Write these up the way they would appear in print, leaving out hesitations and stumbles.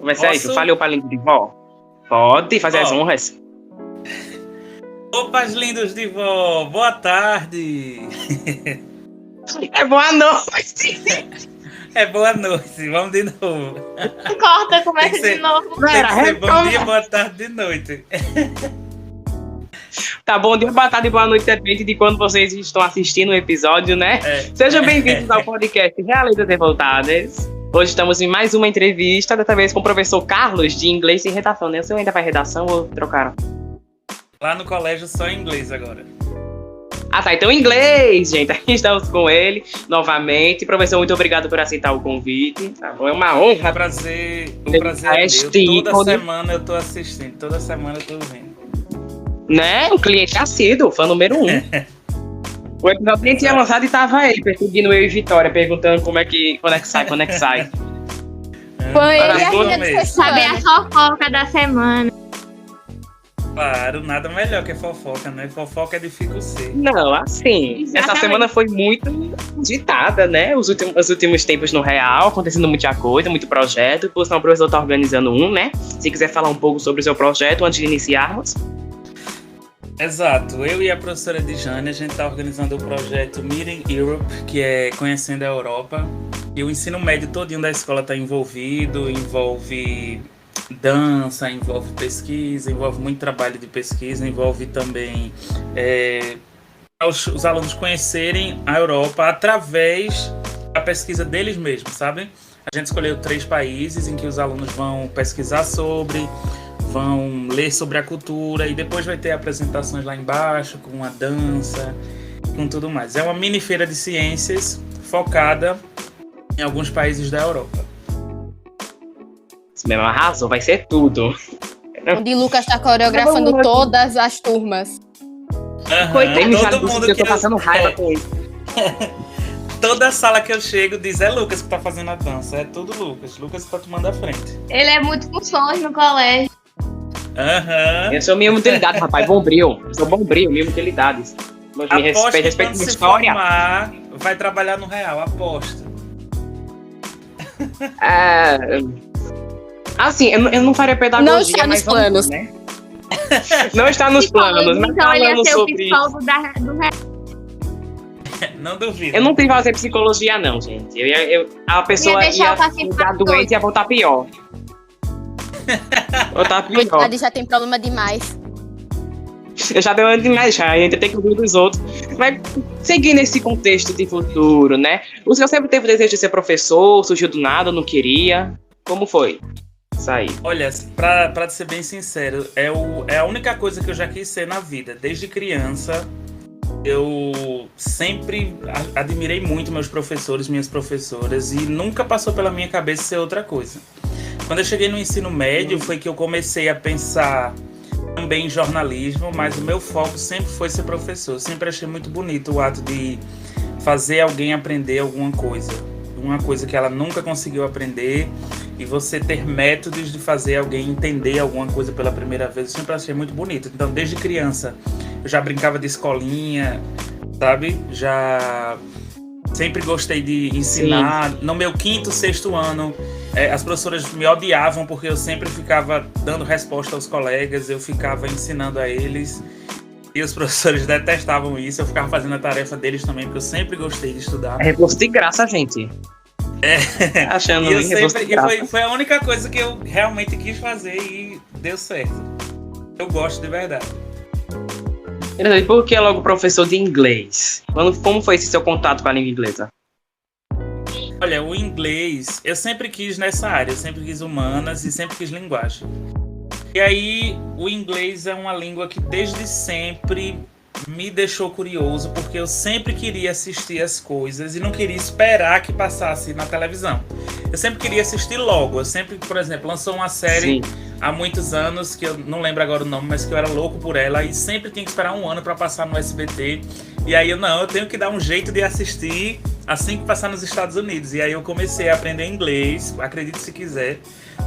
Comecei aí, tu Posso? falhou pra língua de vó? Pode fazer as Ó. honras. Opas, lindos de vó, boa tarde. É boa noite. É boa noite, vamos de novo. Corta, Tem começa que ser- de novo. Tem que Pera, ser bom retoma. dia, boa tarde, de noite. Tá bom dia, boa tarde, boa noite, depende de quando vocês estão assistindo o episódio, né? É. Sejam bem-vindos ao podcast Realistas Revoltadas. Hoje estamos em mais uma entrevista, dessa vez com o professor Carlos, de inglês e redação, né? O senhor ainda faz redação ou trocaram? Lá no colégio só em inglês agora. Ah, tá. Então, inglês, gente. Aqui estamos com ele novamente. Professor, muito obrigado por aceitar o convite. Tá bom? É uma O honra. prazer é Este meu. Toda ícone. semana eu tô assistindo, toda semana eu tô vendo. Né? Um cliente assíduo, fã número 1. O episódio nem tinha lançado e tava ele perseguindo eu e Vitória, perguntando quando é que sai. Foi Para ele tudo ainda mesmo. saber a fofoca da semana. Claro, nada melhor que fofoca, né? Fofoca edifica o ser. Não, assim, essa Exatamente. semana foi muito agitada, né? Os últimos tempos no Real, acontecendo muita coisa, muito projeto. Por sinal, o professor tá organizando um, né? Se quiser falar um pouco sobre o seu projeto antes de iniciarmos. Exato, eu e a professora Dijane, a gente está organizando o projeto Meeting Europe, que é Conhecendo a Europa. E o ensino médio todinho da escola está envolvido, envolve dança, envolve pesquisa, envolve muito trabalho de pesquisa, envolve também os alunos conhecerem a Europa através da pesquisa deles mesmos, sabe? A gente escolheu 3 países em que os alunos vão pesquisar sobre, vão ler sobre a cultura e depois vai ter apresentações lá embaixo com a dança, com tudo mais. É uma mini feira de ciências focada em alguns países da Europa. Isso mesmo, arrasou, vai ser tudo. Onde Lucas tá coreografando todas as turmas. Coitado, já Todo disse mundo que eu tô que passando raiva com isso. toda sala que eu chego diz é Lucas que tá fazendo a dança. É tudo Lucas. Lucas que tá tomando a frente. Ele é muito funções no colégio. Aham. Eu sou minha utilidade, rapaz, bombril. Eu sou bombril, minha utilidades. Me Aposto que respeita quando minha se história. formar, vai trabalhar no Real, aposto. Assim, eu não faria pedagogia, Não está mas nos vamos, planos. né? Não está nos planos, mas Então ele ia falando ser o sobre isso. psicólogo do resto. Não duvido. Eu não tenho que fazer psicologia, não, gente. A pessoa Ia deixar ia o paciente ficar mais doente doido. e ia voltar pior. Voltar pior. Coitado, já tem problema demais. Eu já dei uma demais, já. A gente tem que ouvir dos outros. Mas seguindo esse contexto de futuro, né? O senhor sempre teve o desejo de ser professor, surgiu do nada, não queria. Como foi? Isso aí. Olha, pra ser bem sincero, é a única coisa que eu já quis ser na vida. Desde criança, eu sempre admirei muito meus professores, minhas professoras, e nunca passou pela minha cabeça ser outra coisa. Quando eu cheguei no ensino médio, foi que eu comecei a pensar também em jornalismo, mas o meu foco sempre foi ser professor. Eu sempre achei muito bonito o ato de fazer alguém aprender alguma coisa. Uma coisa que ela nunca conseguiu aprender, e você ter métodos de fazer alguém entender alguma coisa pela primeira vez, eu sempre achei muito bonito. Então, desde criança, eu já brincava de escolinha, sabe? Já sempre gostei de ensinar. Sim. No meu 5º, 6º ano, as professoras me odiavam porque eu sempre ficava dando resposta aos colegas, eu ficava ensinando a eles. E os professores detestavam isso, eu ficava fazendo a tarefa deles também, porque eu sempre gostei de estudar. É reforço de graça, gente. Achando E, reforço de graça. foi a única coisa que eu realmente quis fazer e deu certo. Eu gosto de verdade. E por que logo professor de inglês? Como foi esse seu contato com a língua inglesa? Olha, o inglês, eu sempre quis nessa área, eu sempre quis humanas e sempre quis linguagem. E aí, o inglês é uma língua que desde sempre me deixou curioso, porque eu sempre queria assistir as coisas e não queria esperar que passasse na televisão. Eu sempre queria assistir logo. Eu sempre, por exemplo, lançou uma série há muitos anos, que eu não lembro agora o nome, mas que eu era louco por ela e sempre tinha que esperar um ano para passar no SBT. E aí eu tenho que dar um jeito de assistir assim que passar nos Estados Unidos. E aí eu comecei a aprender inglês, acredite se quiser,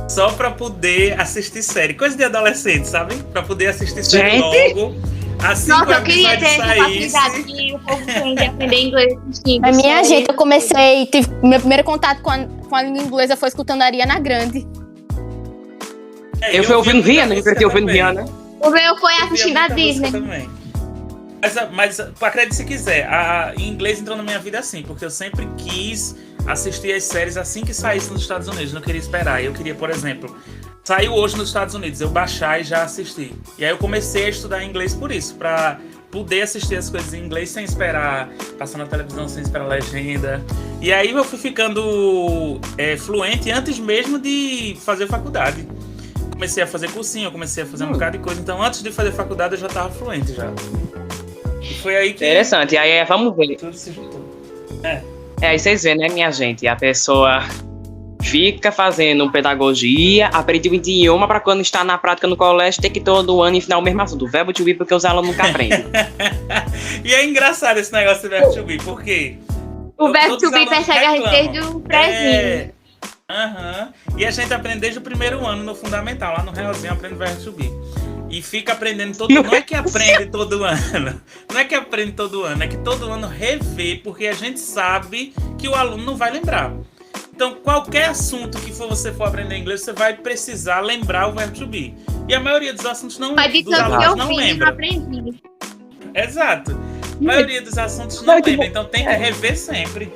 só pra poder assistir série. Coisa de adolescente, sabe? Pra poder assistir série logo. Assim que o Nossa, eu queria ter episódio essa saísse. facilidade que o povo tem de aprender inglês assistindo. A minha série. gente, meu primeiro contato com a língua inglesa foi escutando a Ariana Grande. Eu fui ouvindo Rihanna, eu cresci ouvindo Rihanna. O meu foi Eu assistindo via a muita Disney. música também. Mas acredite se quiser, em inglês entrou na minha vida assim, porque eu sempre quis assistir as séries assim que saísse nos Estados Unidos, não queria esperar. Eu queria, por exemplo, saiu hoje nos Estados Unidos, eu baixar e já assistir. E aí eu comecei a estudar inglês por isso, pra poder assistir as coisas em inglês sem esperar, passar na televisão sem esperar legenda. E aí eu fui ficando fluente antes mesmo de fazer faculdade. Comecei a fazer cursinho, comecei a fazer um bocado de coisa. Então antes de fazer faculdade eu já tava fluente já. E foi aí que... Interessante, e aí vamos ver. tudo se juntou. Aí vocês veem, né, minha gente? A pessoa fica fazendo pedagogia, aprende o idioma pra quando está na prática no colégio ter que todo ano ensinar o mesmo assunto. O verbo to be, porque os alunos nunca aprendem. E é engraçado esse negócio do verbo to be, por quê? O verbo Todos to os be alunos persegue a gente reclamam. desde o prézinho. E a gente aprende desde o primeiro ano no fundamental, lá no Realzinho aprende o verbo to be. E fica aprendendo todo ano. Não é que aprende todo ano. Não é que aprende todo ano, é que todo ano revê, porque a gente sabe que o aluno não vai lembrar. Então, qualquer assunto que você for aprender inglês, você vai precisar lembrar o verbo to be. E a maioria dos assuntos não, Mas de dos tanto que alunos eu não fiz, não lembra. aprendi. Exato. A maioria dos assuntos não lembra, então tem que rever sempre.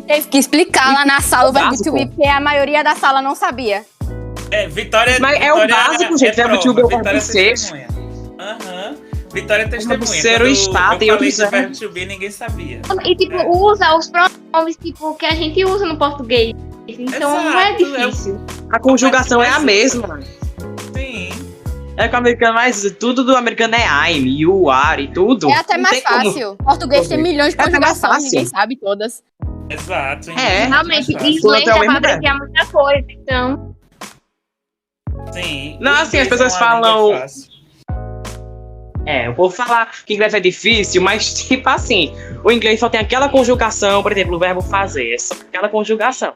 Teve que explicar lá na sala o verbo to be, Básico. porque a maioria da sala não sabia. Vitória Mas é o Vitória básico, gente, verbo to be é o verbo Vitória ser. testemunha. Vitória é testemunha. ser, Quando o estado e eu o falei do dizer. verbo to be, ninguém sabia. E tipo, usa os pronomes tipo, que a gente usa no português. Então não é Exato, difícil. A conjugação é a mesma. Sim. É que o americano, mas tudo do americano é I'm, you are e tudo. É até Não mais tem como- fácil. Português tem milhões de É até mais conjugações, fácil. ninguém sabe todas. Exato. É. Realmente, Mas inglês Quanto é o dá pra mesmo aprender muita coisa. Então, Sim. Não, O assim, as inglês pessoas é uma língua falam- fácil. O povo fala que inglês é difícil, mas tipo assim, o inglês só tem aquela conjugação, por exemplo, o verbo fazer, é só aquela conjugação.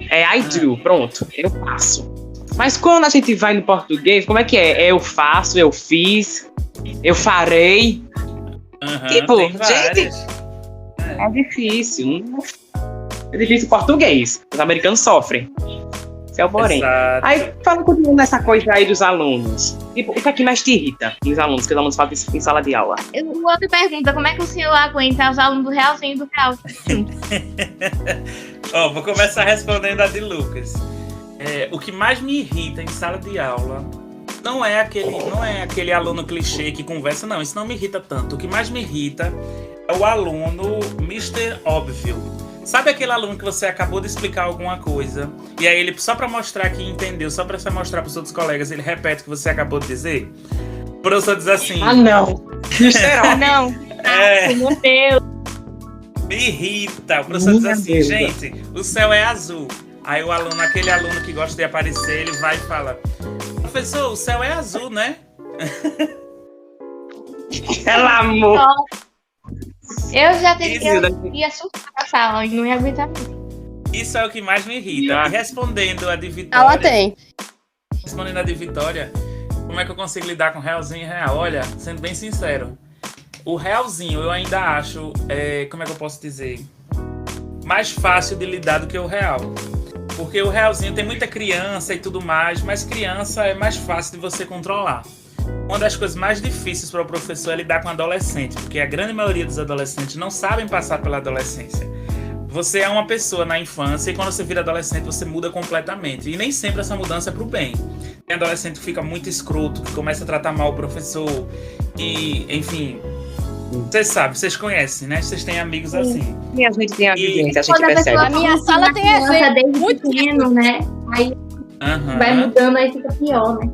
É I do, pronto, eu faço. Mas quando a gente vai no português, como é que é? Eu faço, eu fiz, eu farei. Aham, Tipo, tem gente, várias. É difícil. É difícil o português. Os americanos sofrem. Esse é o porém. Exato. Aí, falando continuando nessa coisa aí dos alunos. Tipo, o que é que mais te irrita nos alunos, que os alunos fazem isso em sala de aula? outra pergunta, como é que o senhor aguenta os alunos do Realzinho e do Real? Ó, vou começar respondendo a de Lucas. O que mais me irrita em sala de aula não é aquele aluno clichê que conversa, não, isso não me irrita tanto. O que mais me irrita é o aluno Mr. Óbvio. Sabe aquele aluno que você acabou de explicar alguma coisa e aí ele, só pra mostrar que entendeu, só pra você mostrar pros outros colegas, ele repete o que você acabou de dizer? O professor diz assim... Ah, não. Mister Não. É. Meu Deus. Me irrita. O professor diz Minha assim, Deus. gente, o céu é azul. Aí o aluno, aquele aluno que gosta de aparecer, ele vai e fala, professor, o céu é azul, né? Pelo amor. Eu já teria Isso, que ia assustar a sala e não ia aguentar. Isso é o que mais me irrita. Ah. E respondendo a de Ela Vitória, tem. respondendo a de Vitória, como é que eu consigo lidar com realzinho e real? Olha, sendo bem sincero, o realzinho eu ainda acho, como é que eu posso dizer, mais fácil de lidar do que o real. Porque o realzinho tem muita criança e tudo mais, mas criança é mais fácil de você controlar. Uma das coisas mais difíceis para o professor é lidar com adolescente, porque a grande maioria dos adolescentes não sabem passar pela adolescência. Você é uma pessoa na infância e quando você vira adolescente você muda completamente. E nem sempre essa mudança é pro bem. Tem adolescente que fica muito escroto, que começa a tratar mal o professor, e, enfim... Vocês sabem, vocês conhecem, né? Vocês têm amigos assim. E a gente tem a vivência, a gente Quando a percebe. pessoa A minha sala tem criança exemplo desde muito pequeno, né? Aí Aham. vai mudando, aí fica pior, né?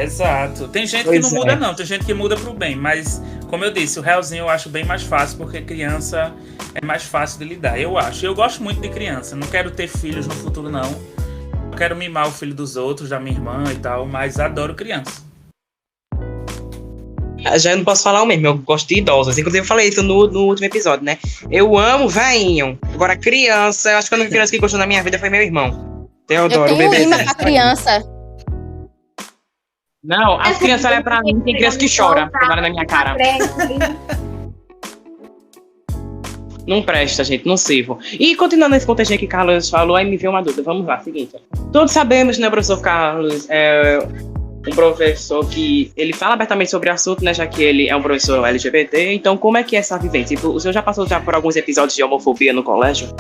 Exato. Tem gente Pois que não é. muda, não. Tem gente que muda pro bem. Mas, como eu disse, o realzinho eu acho bem mais fácil, porque criança é mais fácil de lidar. Eu acho. Eu gosto muito de criança. Não quero ter filhos no futuro, não. Eu quero mimar o filho dos outros, da minha irmã e tal, mas adoro criança. Já eu não posso falar o mesmo, eu gosto de idosos. Inclusive, eu falei isso no último episódio, né? Eu amo velhinho. Agora, criança, eu acho que a única criança que gostou na minha vida foi meu irmão. Eu Teodoro, o tenho bebê. imã pra criança. Não, as crianças olham pra mim, tem criança que chora quando olha na minha cara. Não presta, gente, não sirvo. E continuando nesse contexto que Carlos falou, aí me veio uma dúvida. Vamos lá, seguinte. Todos sabemos, né, professor Carlos, um professor que ele fala abertamente sobre o assunto, né, já que ele é um professor LGBT. Então, como é que é essa vivência? Tipo, o senhor já passou por alguns episódios de homofobia no colégio?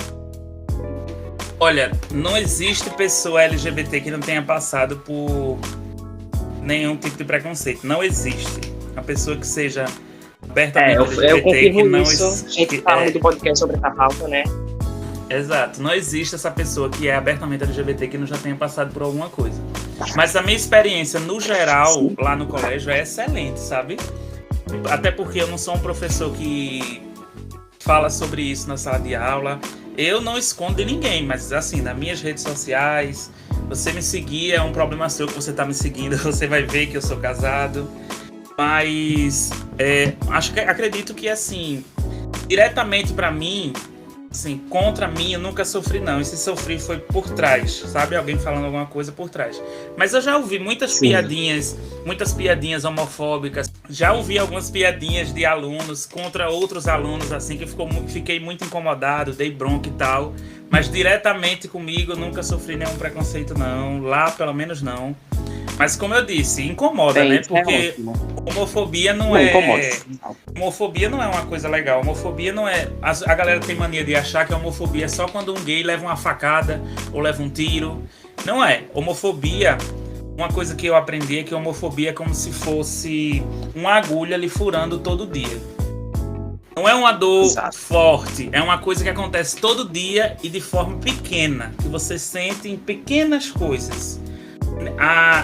Olha, não existe pessoa LGBT que não tenha passado por nenhum tipo de preconceito. Não existe. Uma pessoa que seja abertamente LGBT, eu confirmo que não isso. A gente fala do podcast sobre essa pauta, né? Exato. Não existe essa pessoa que é abertamente LGBT que não já tenha passado por alguma coisa. Mas a minha experiência, no geral, sim, lá no colégio é excelente, sabe? Até porque eu não sou um professor que fala sobre isso na sala de aula. Eu não escondo de ninguém, mas assim, nas minhas redes sociais, você me seguir é um problema seu que você tá me seguindo, você vai ver que eu sou casado. Mas acredito que assim, diretamente pra mim, assim, contra mim, eu nunca sofri não. E se sofri foi por trás, sabe? Alguém falando alguma coisa por trás. Mas eu já ouvi muitas piadinhas homofóbicas. Já ouvi algumas piadinhas de alunos contra outros alunos, assim, que fiquei muito incomodado, dei bronca e tal. Mas diretamente comigo eu nunca sofri nenhum preconceito não. Lá, pelo menos, não. Mas como eu disse, incomoda, né? Porque homofobia homofobia não é uma coisa legal. Homofobia não é... A galera tem mania de achar que a homofobia é só quando um gay leva uma facada ou leva um tiro. Não é. Homofobia, uma coisa que eu aprendi é que homofobia é como se fosse uma agulha lhe furando todo dia. Não é uma dor forte, é uma coisa que acontece todo dia e de forma pequena, que você sente em pequenas coisas.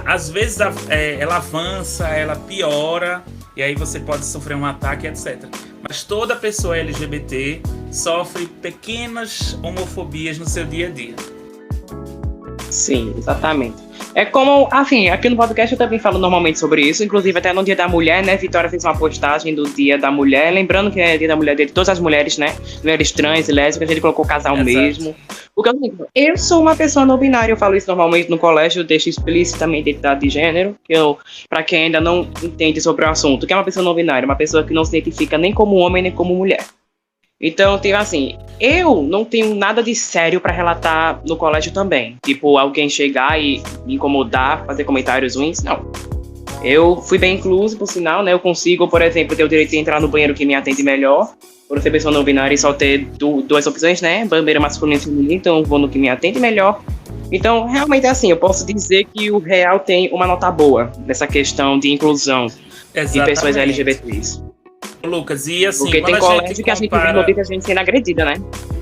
Às vezes ela avança, ela piora, e aí você pode sofrer um ataque, etc. Mas toda pessoa LGBT sofre pequenas homofobias no seu dia a dia. Sim, exatamente. É como, assim, aqui no podcast eu também falo normalmente sobre isso, inclusive até no Dia da Mulher, né, Vitória fez uma postagem do Dia da Mulher, lembrando que é Dia da Mulher de todas as mulheres, né, mulheres trans e lésbicas, a gente colocou casal mesmo. Porque eu sou uma pessoa não binária, eu falo isso normalmente no colégio, eu deixo explicitamente a identidade de gênero, que pra quem ainda não entende sobre o assunto, que é uma pessoa não binária, uma pessoa que não se identifica nem como homem nem como mulher. Então, tipo assim, eu não tenho nada de sério pra relatar no colégio também. Tipo, alguém chegar e me incomodar, fazer comentários ruins, não. Eu fui bem incluso, por sinal, né? Eu consigo, por exemplo, ter o direito de entrar no banheiro que me atende melhor. Por ser pessoa não binária e só ter duas opções, né? Banheiro masculino e feminino, então eu vou no que me atende melhor. Então, realmente é assim, eu posso dizer que o Real tem uma nota boa nessa questão de inclusão de pessoas LGBTs. Lucas, e assim, porque tem colégio que a gente vê notícia, a gente sendo agredida, né?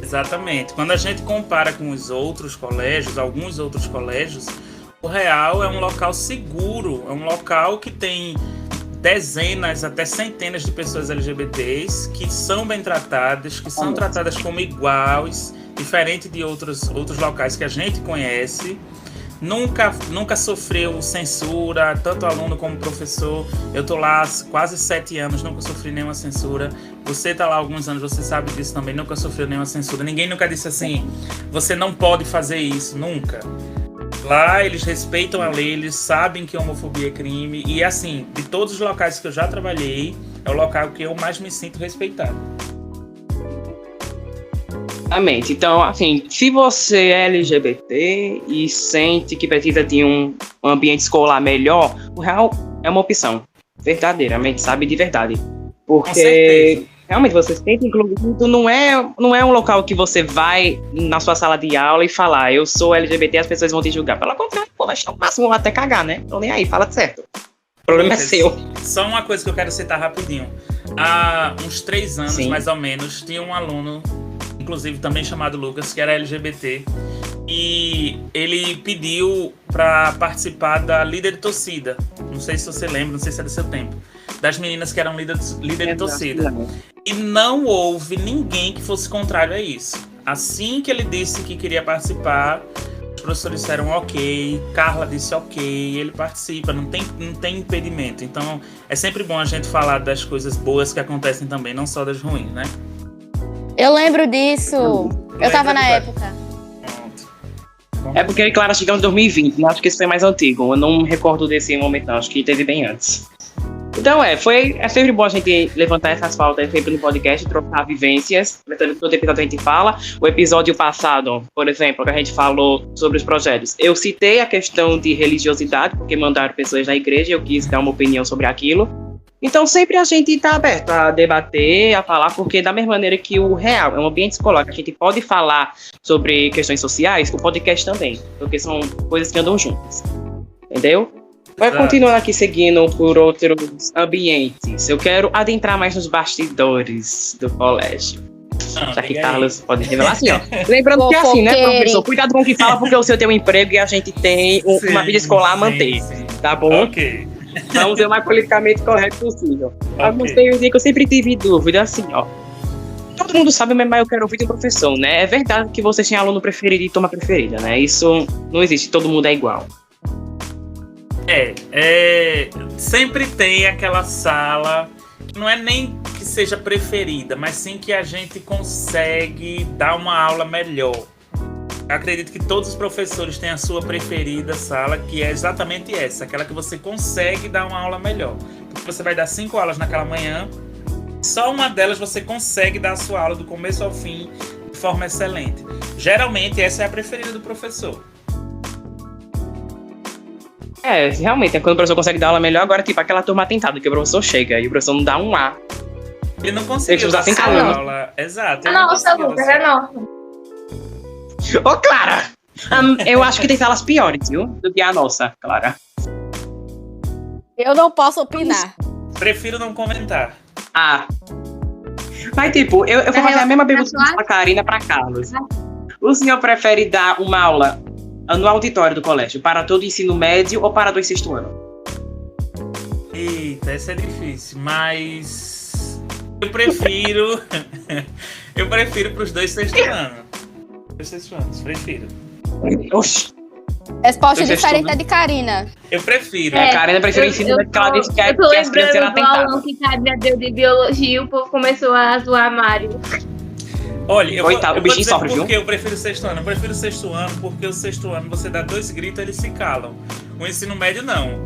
Exatamente. Quando a gente compara com os outros colégios, alguns outros colégios, o Real é um local seguro, é um local que tem dezenas, até centenas de pessoas LGBTs que são bem tratadas, que são tratadas como iguais, diferente de outros locais que a gente conhece. Nunca sofreu censura, tanto aluno como professor. Eu tô lá há quase 7 anos, nunca sofri nenhuma censura. Você tá lá há alguns anos, você sabe disso também, nunca sofreu nenhuma censura. Ninguém nunca disse assim, você não pode fazer isso, nunca. Lá eles respeitam a lei, eles sabem que homofobia é crime. E assim, de todos os locais que eu já trabalhei, é o local que eu mais me sinto respeitado. Exatamente. Então, assim, se você é LGBT e sente que precisa de um ambiente escolar melhor, o Real é uma opção. Verdadeiramente, sabe? De verdade. Porque realmente você se sente incluído, não é um local que você vai na sua sala de aula e falar, eu sou LGBT, as pessoas vão te julgar. Pelo contrário, pô, vai estar o máximo até cagar, né? Tô nem aí, fala certo. O problema é seu. Só uma coisa que eu quero citar rapidinho. Há uns 3 anos, mais ou menos, tinha um aluno, inclusive também chamado Lucas, que era LGBT, e ele pediu para participar da líder de torcida. Não sei se você lembra, não sei se é do seu tempo. Das meninas que eram líder de torcida. E não houve ninguém que fosse contrário a isso. Assim que ele disse que queria participar, os professores disseram ok, Carla disse ok, ele participa, não tem impedimento. Então é sempre bom a gente falar das coisas boas que acontecem também, não só das ruins, né? Eu lembro disso. Eu tava na época. É porque, claro, chegamos em 2020, né? Acho que isso foi mais antigo. Eu não me recordo desse momento, não. Acho que teve bem antes. Então é sempre bom a gente levantar essas pautas sempre no podcast, trocar vivências. Todo episódio a gente fala. O episódio passado, por exemplo, que a gente falou sobre os projetos, eu citei a questão de religiosidade, porque mandaram pessoas da igreja e eu quis dar uma opinião sobre aquilo. Então sempre a gente está aberto a debater, a falar, porque da mesma maneira que o real é um ambiente escolar que a gente pode falar sobre questões sociais, o podcast também, porque são coisas que andam juntas. Entendeu? Vai continuar aqui seguindo por outros ambientes. Eu quero adentrar mais nos bastidores do colégio. Já que Carlos pode revelar assim, ó. Lembrando que é assim, né, professor? Cuidado com o que fala, porque o seu tem um emprego e a gente tem uma vida escolar a manter. Sim. Tá bom? Ok. Vamos ser o mais politicamente correto possível. Alguns tem um dia que eu sempre tive dúvida, assim, ó. Todo mundo sabe, mas eu quero ouvir do professor, né? É verdade que vocês têm aluno preferido e turma preferida, né? Isso não existe, todo mundo é igual. Sempre tem aquela sala que não é nem que seja preferida, mas sim que a gente consegue dar uma aula melhor. Eu acredito que todos os professores têm a sua preferida sala, que é exatamente essa, aquela que você consegue dar uma aula melhor. Porque você vai dar 5 aulas naquela manhã, só uma delas você consegue dar a sua aula do começo ao fim de forma excelente. Geralmente essa é a preferida do professor. Realmente, é quando o professor consegue dar aula melhor. Agora, tipo, aquela turma tentada que o professor chega e o professor não dá um A. Ele não conseguiu dar a aula. Exato. Nossa, Lucas, é nossa. Ô, Clara! Eu acho que tem salas piores, viu? Do que a nossa, Clara. Eu não posso opinar. Prefiro não comentar. Mas, tipo, eu vou fazer a mesma pergunta pra Karina pra Carlos. O senhor prefere dar uma aula no auditório do colégio para todo o ensino médio ou para do sexto ano? Eita, essa é difícil, mas eu prefiro para os 2 sexto anos. 2 sexto anos, prefiro. Oxi. Resposta diferente é de Karina. Eu prefiro. Karina prefere o ensino médio, porque ela disse que eu tô as crianças eram lembrando do tentadas. aulão que Karina deu de biologia e o povo começou a zoar Mário. Olha, eu Coitado, vou o bichinho dizer sofre, por que viu? eu prefiro o sexto ano. Eu prefiro o sexto ano porque o sexto ano você dá 2 gritos e eles se calam. O ensino médio não.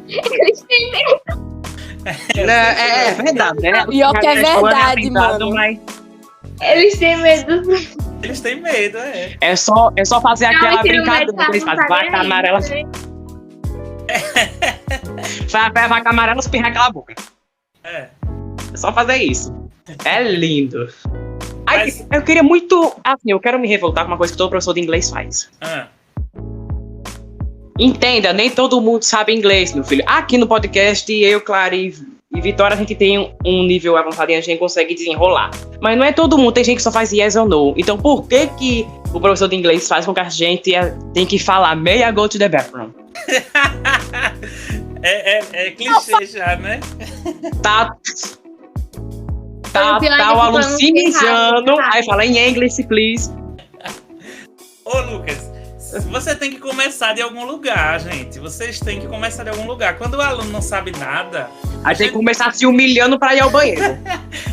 Eles têm medo. É verdade, né? Pior que é verdade, mano. Mas Eles têm medo. Eles têm medo, é. é só fazer aquela Não, brincadeira que eles fazem. Vaca amarela. Vaca amarela, espirrar aquela boca. É. É só fazer isso. É lindo. Mas- Eu queria muito. Assim, eu quero me revoltar com uma coisa que todo professor de inglês faz. Entenda, nem todo mundo sabe inglês, meu filho. Aqui no podcast, eu, Clara e Vitória, a gente tem um nível avançado e a gente consegue desenrolar. Mas não é todo mundo, tem gente que só faz yes ou no. Então por que o professor de inglês faz com que a gente tem que falar may I go to the bathroom? É clichê já, né? Tá O pior é o que aluno falamos se mijando, errado. aí fala em English, please. Ô, Lucas, você tem que começar de algum lugar, gente. Vocês têm que começar de algum lugar. Quando o aluno não sabe nada... Aí tem que começar se humilhando pra ir ao banheiro.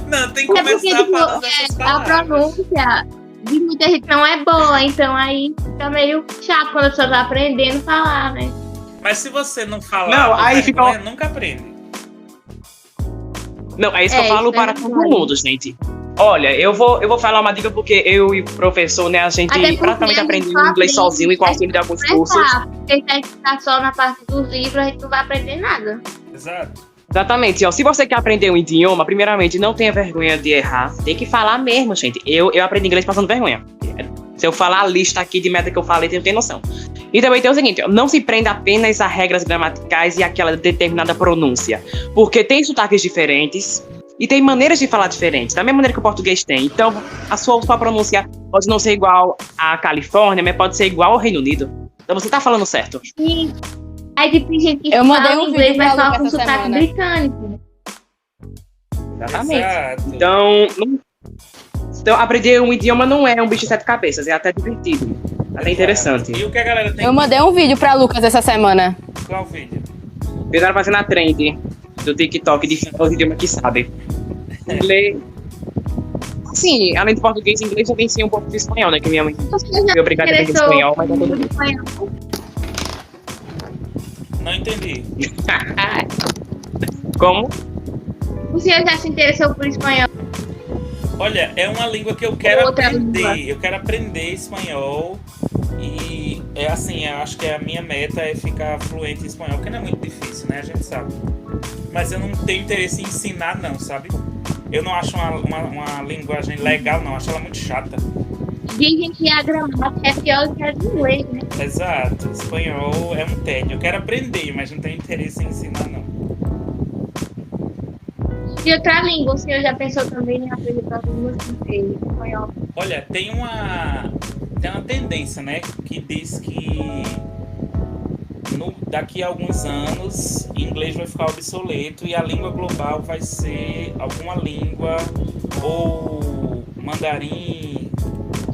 Não, tem que É porque, começar tipo, falando essas a palavras. pronúncia de muita gente não é boa, então aí fica meio chato quando a pessoa tá aprendendo a falar, né? Mas se você não falar, Não, aí fica- nunca aprende. Não, é isso que eu falo isso é para todo verdade. mundo, gente. Olha, eu vou falar uma dica porque eu e o professor, né, a gente Até porque praticamente a gente aprendeu só inglês aprende, sozinho e com auxílio de alguns cursos. Porque se a gente ficar só na parte dos livros, a gente não vai aprender nada. Exato. Exatamente, ó. Se você quer aprender um idioma, primeiramente, não tenha vergonha de errar. Tem que falar mesmo, gente. Eu aprendi inglês passando vergonha. Se eu falar a lista aqui de merda que eu falei, você não tem noção. E também tem o seguinte, ó, não se prenda apenas a regras gramaticais e aquela determinada pronúncia. Porque tem sotaques diferentes e tem maneiras de falar diferentes, da mesma maneira que o português tem. Então, a sua pronúncia pode não ser igual à Califórnia, mas pode ser igual ao Reino Unido. Então você tá falando certo. E aí tipo, tem gente que Eu mandei fala um inglês, vídeo mas pra fala Lucas com essa sotaque semana. britânico. Exatamente. Exato. Então, aprender um idioma não é um bicho de 7 cabeças, é até divertido. Até interessante. E o que a galera tem Eu mandei um vídeo pra Lucas essa semana. Qual vídeo? Fizeram fazendo a trend do TikTok de os idiomas que sabem. Inglês. Sim, além do português, inglês eu venci um pouco de espanhol, né? Que minha mãe foi obrigada a aprender Interessou. espanhol, mas tá tudo bem. Não entendi. Como? O senhor já se interessou por espanhol? Olha, é uma língua que eu quero Outra aprender. língua. Eu quero aprender espanhol. E é assim, eu acho que a minha meta é ficar fluente em espanhol, que não é muito difícil, né? A gente sabe. Mas eu não tenho interesse em ensinar, não, sabe? Eu não acho uma linguagem legal, não. Acho ela muito chata. Dizem que a gramática é pior do que a do inglês, né? Exato. Espanhol é um tédio. Eu quero aprender, mas não tenho interesse em ensinar, não. E outra língua, o senhor já pensou também em aprender outra língua sem espanhol? Olha, tem uma tendência, né? Que diz que daqui a alguns anos, inglês vai ficar obsoleto e a língua global vai ser alguma língua ou mandarim.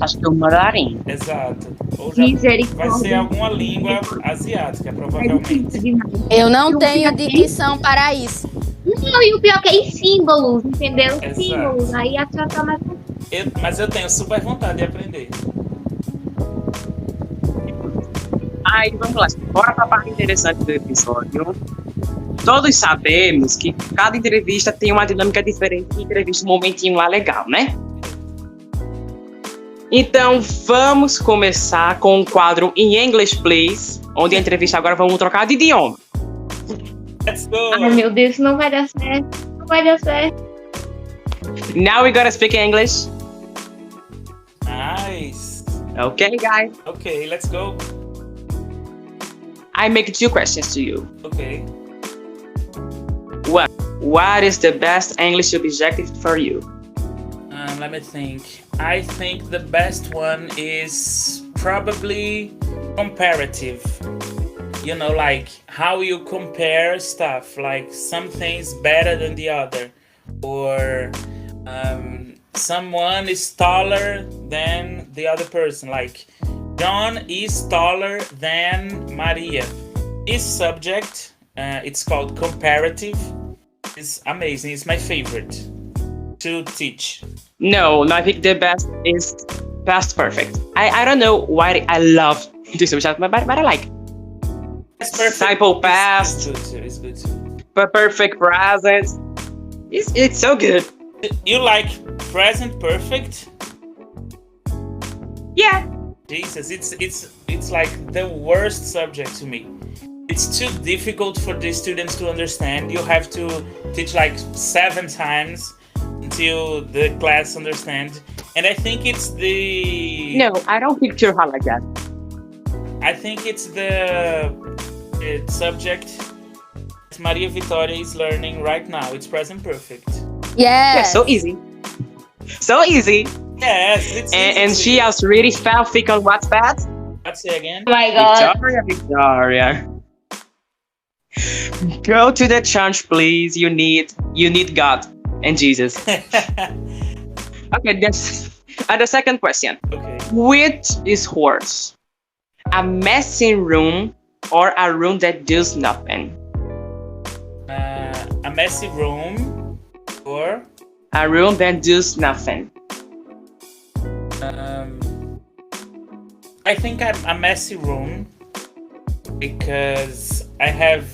Acho que o mandarim. Exato. Ou já vai Misericórdia. ser alguma língua asiática, É provavelmente. difícil demais. Eu não tenho dicção para isso. Não, e o pior que é em símbolos, entendeu? Exato. Símbolos. Aí a pessoa tá mais. Mas eu tenho super vontade de aprender. Aí, vamos lá. Bora pra parte interessante do episódio. Todos sabemos que cada entrevista tem uma dinâmica diferente de entrevista, um momentinho lá legal, né? Então, vamos começar com o quadro In English, Please, onde a entrevista agora vamos trocar de idioma. Let's go! Ai, meu Deus, isso não vai dar certo. Não vai dar certo. Now we gotta speak English. Nice. Okay, guys. Okay, let's go. I make 2 questions to you. Okay. What is the best English objective for you? Let me think. I think the best one is probably comparative. You know, like how you compare stuff, like something's better than the other, or someone is taller than the other person, like John is taller than Maria. This subject, it's called comparative, is amazing. It's my favorite to teach. No, I think the best is past perfect. I don't know why I love this subject, but I like. It's perfect. Simple past. It's good too. Perfect present. It's so good. You like present perfect? Yeah. Jesus, it's like the worst subject to me. It's too difficult for the students to understand. You have to teach like 7 times until the class understands. And I think it's the... No, I don't picture her like that. I think it's the subject Maria Vitória is learning right now. It's present perfect. Yeah, Yes. so easy. So easy. Yes, it's easy And to- she has really fell thick on Wattpad. Let's say again. Oh my god. Victoria. Go to the church, please. You need God and Jesus. Okay, that's the second question. Okay. Which is worse? A messy room or a room that does nothing? A messy room or A room that does nothing. I think a messy room because I have,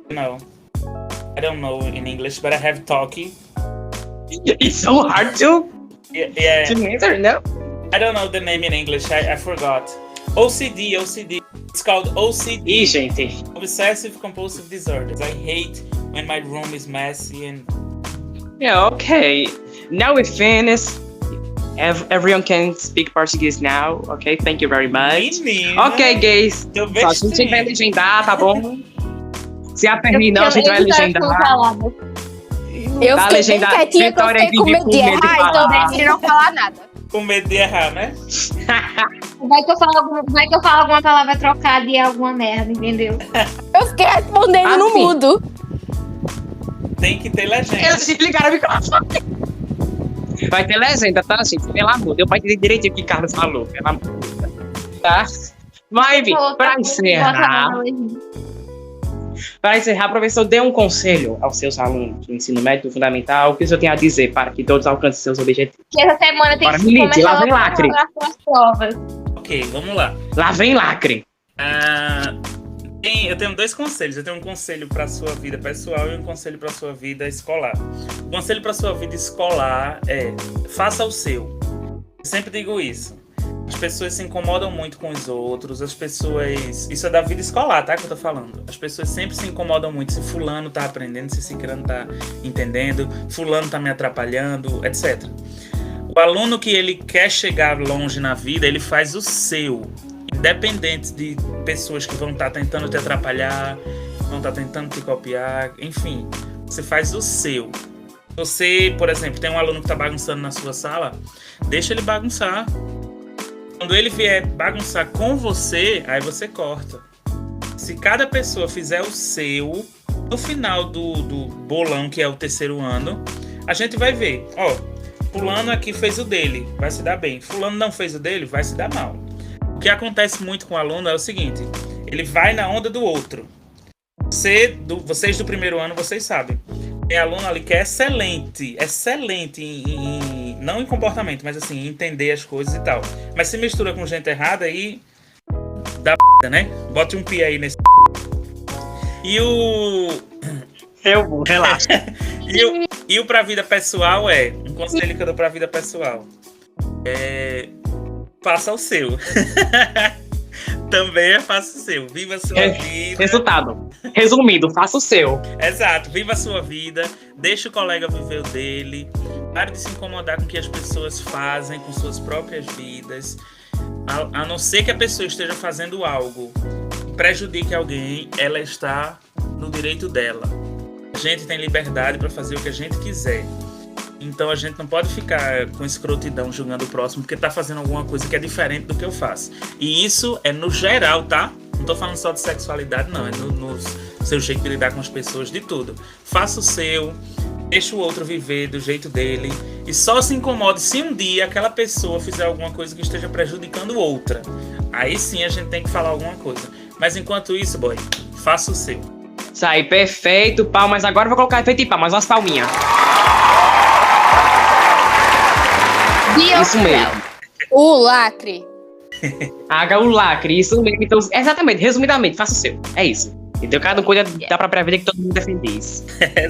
I don't know in English, but I have talkie. It's so hard to Yeah. answer, no? I don't know the name in English. I forgot. OCD. It's called OCD. Ih, gente. Obsessive compulsive disorders. I hate when my room is messy and Yeah, okay. Now we finished. Everyone can speak Portuguese now. Okay, thank you very much. Menina, Ok, gays. tô Só a gente vai vestindo. legendar, tá bom? Se a terminar, a gente vai legendar. Eu Tá fiquei bem legendado. quietinha que eu Vitória fiquei com vive medo de com medo de errar, então falar. decidi não falar nada. Com medo de errar, né? Vai que eu falo alguma palavra trocada e é alguma merda, entendeu? Eu fiquei respondendo no Assim. mudo. Tem que ter legenda. Eles desligaram o microfone. Vai ter legenda, tá, gente? Pelo amor, deu pra entender direitinho o que Carlos falou. Pelo amor. Tá? Mas, enfim, pra encerrar, professor, dê um conselho aos seus alunos do ensino médio fundamental. O que o senhor tem a dizer para que todos alcancem seus objetivos? Que essa semana tem Bora, que Milite, lá vem começar lacre. as provas. Ok, vamos lá. Lá vem lacre. Eu tenho 2 conselhos. Eu tenho um conselho para sua vida pessoal e um conselho para sua vida escolar. O conselho para sua vida escolar é: faça o seu. Eu sempre digo isso. As pessoas se incomodam muito com os outros. As pessoas... Isso é da vida escolar, tá? Que eu tô falando. As pessoas sempre se incomodam muito se fulano tá aprendendo, se ciclano tá entendendo, fulano tá me atrapalhando, etc. O aluno que ele quer chegar longe na vida, ele faz o seu. Independente de pessoas que vão estar tentando te atrapalhar, vão estar tentando te copiar, enfim, você faz o seu. Você, por exemplo, tem um aluno que está bagunçando na sua sala, deixa ele bagunçar. Quando ele vier bagunçar com você, aí você corta. Se cada pessoa fizer o seu, no final do bolão, que é o 3º ano, a gente vai ver, ó, fulano aqui fez o dele, vai se dar bem. Fulano não fez o dele, vai se dar mal. O que acontece muito com o aluno é o seguinte: ele vai na onda do outro. Vocês do 1º ano, vocês sabem. Tem aluno ali que é excelente não em comportamento, mas assim, em entender as coisas e tal. Mas se mistura com gente errada e dá né? Bote um pi aí nesse. E o... Eu vou, relaxa. E o pra vida pessoal um conselho que eu dou pra vida pessoal. Faça o seu. Também faça o seu. Viva a sua vida. Resultado. Resumindo, faça o seu. Exato. Viva a sua vida. Deixa o colega viver o dele. Pare de se incomodar com o que as pessoas fazem com suas próprias vidas. A não ser que a pessoa esteja fazendo algo que prejudique alguém, ela está no direito dela. A gente tem liberdade para fazer o que a gente quiser. Então a gente não pode ficar com escrotidão julgando o próximo porque tá fazendo alguma coisa que é diferente do que eu faço. E isso é no geral, tá? Não tô falando só de sexualidade, não. É no seu jeito de lidar com as pessoas, de tudo. Faça o seu, deixa o outro viver do jeito dele. E só se incomode se um dia aquela pessoa fizer alguma coisa que esteja prejudicando outra. Aí sim a gente tem que falar alguma coisa. Mas enquanto isso, boy, faça o seu. Isso aí, perfeito. Palmas. Agora eu vou colocar efeito de palmas, umas palminhas. Isso mesmo. O lacre. Haga o lacre, isso mesmo. Então, exatamente, resumidamente, faça o seu. É isso. Então, cada coisa dá pra prever que todo mundo defende isso.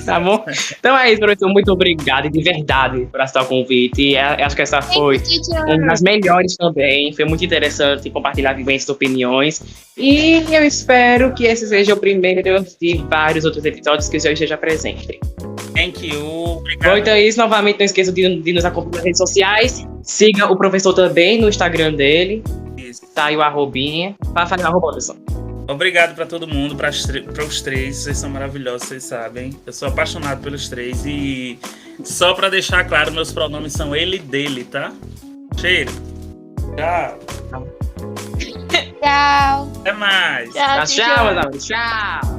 Tá bom? Então é isso, professor. Muito obrigado, de verdade, por aceitar o convite. E acho que essa foi uma das melhores também. Foi muito interessante compartilhar vivências e opiniões. E eu espero que esse seja o primeiro de vários outros episódios que o senhor esteja presente. Thank you. Bom, então é isso. Novamente, não esqueça de nos acompanhar nas redes sociais. Siga o professor também no Instagram dele. Isso. Tá aí o arrobinha. Faça o arroba, professor. Obrigado pra todo mundo, para os 3. Vocês são maravilhosos, vocês sabem. Eu sou apaixonado pelos 3 e só pra deixar claro, meus pronomes são ele e dele, tá? Cheiro. Tchau. Tchau. Até mais. Tchau, meus amigos. Tchau.